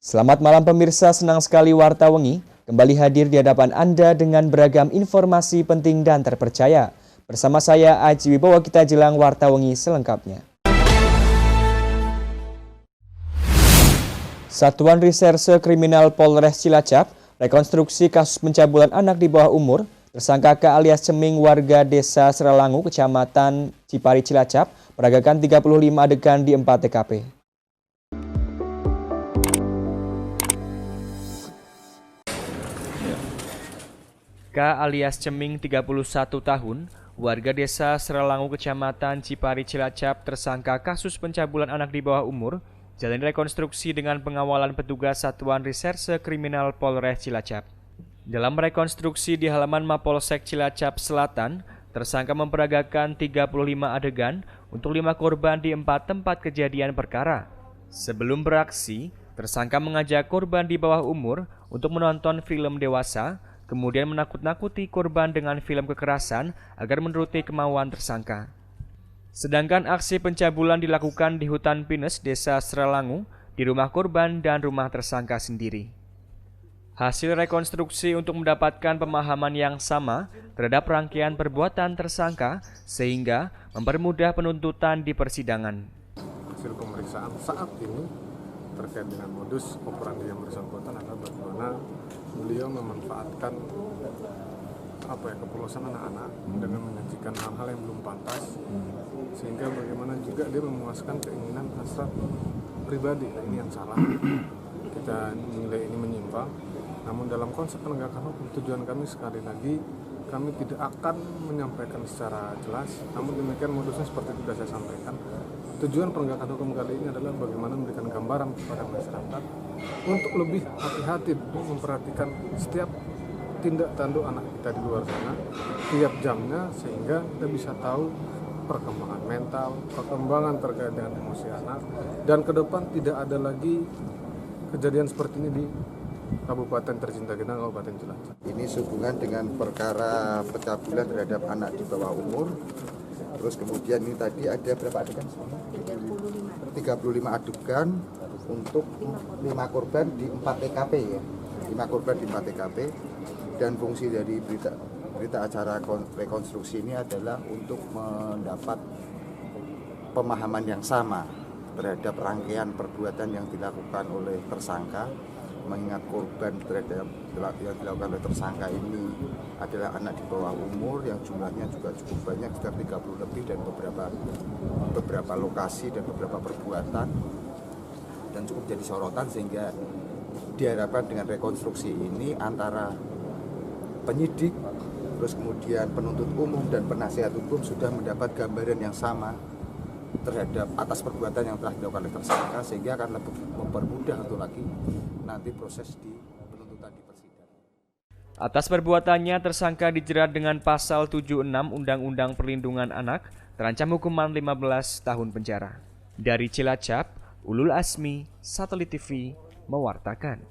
Selamat malam pemirsa, senang sekali Warta Wengi kembali hadir di hadapan Anda dengan beragam informasi penting dan terpercaya. Bersama saya Aji Wibowo, kita jelang Warta Wengi selengkapnya. Satuan Reserse Kriminal Polres Cilacap rekonstruksi kasus pencabulan anak di bawah umur. Tersangka K alias Ceming warga desa Seralangu, kecamatan Cipari Cilacap, peragakan 35 adegan di 4 TKP. K alias Ceming 31 tahun, warga desa Seralangu, kecamatan Cipari Cilacap, tersangka kasus pencabulan anak di bawah umur, jalani rekonstruksi dengan pengawalan petugas Satuan Reserse Kriminal Polres Cilacap. Dalam rekonstruksi di halaman Mapolsek Cilacap Selatan, tersangka memperagakan 35 adegan untuk 5 korban di 4 tempat kejadian perkara. Sebelum beraksi, tersangka mengajak korban di bawah umur untuk menonton film dewasa, kemudian menakut-nakuti korban dengan film kekerasan agar menuruti kemauan tersangka. Sedangkan aksi pencabulan dilakukan di hutan pinus desa Seralangu, di rumah korban dan rumah tersangka sendiri. Hasil rekonstruksi untuk mendapatkan pemahaman yang sama terhadap rangkaian perbuatan tersangka sehingga mempermudah penuntutan di persidangan. Hasil pemeriksaan saat ini terkait dengan modus operandi yang bersangkutan adalah bagaimana beliau memanfaatkan kepolosan anak-anak dengan menyajikan hal-hal yang belum pantas, sehingga bagaimana juga dia memuaskan keinginan hasrat pribadi. Nah, ini yang salah. Kita nilai ini menyimpang. Namun dalam konsep penegakan hukum, tujuan kami sekali lagi, kami tidak akan menyampaikan secara jelas. Namun demikian modusnya seperti sudah saya sampaikan. Tujuan penegakan hukum kali ini adalah bagaimana memberikan gambaran kepada masyarakat untuk lebih hati-hati memperhatikan setiap tindak tanduk anak kita di luar sana, tiap jamnya, sehingga kita bisa tahu perkembangan mental, perkembangan terkait dengan emosi anak, dan ke depan tidak ada lagi kejadian seperti ini di Kabupaten tercinta kita, Kabupaten Cilacap. Ini sehubungan dengan perkara pencabulan terhadap anak di bawah umur. Terus kemudian ini tadi ada berapa adegan? 35 adegan untuk 5 korban di 4 TKP ya. 5 korban di 4 TKP. Dan fungsi dari berita acara rekonstruksi ini adalah untuk mendapat pemahaman yang sama terhadap rangkaian perbuatan yang dilakukan oleh tersangka, mengingat korban terhadap yang dilakukan oleh tersangka ini adalah anak di bawah umur yang jumlahnya juga cukup banyak, sekitar 30 lebih, dan beberapa lokasi dan beberapa perbuatan, dan cukup jadi sorotan, sehingga diharapkan dengan rekonstruksi ini antara penyidik, terus kemudian penuntut umum dan penasihat hukum sudah mendapat gambaran yang sama terhadap atas perbuatan yang telah dilakukan oleh tersangka, sehingga akan lebih mempermudah untuk lagi nanti proses di penuntutan di persidangan. Atas perbuatannya, tersangka dijerat dengan pasal 76 Undang-Undang Perlindungan Anak, terancam hukuman 15 tahun penjara. Dari Cilacap, Ulul Asmi, Satelit TV, mewartakan.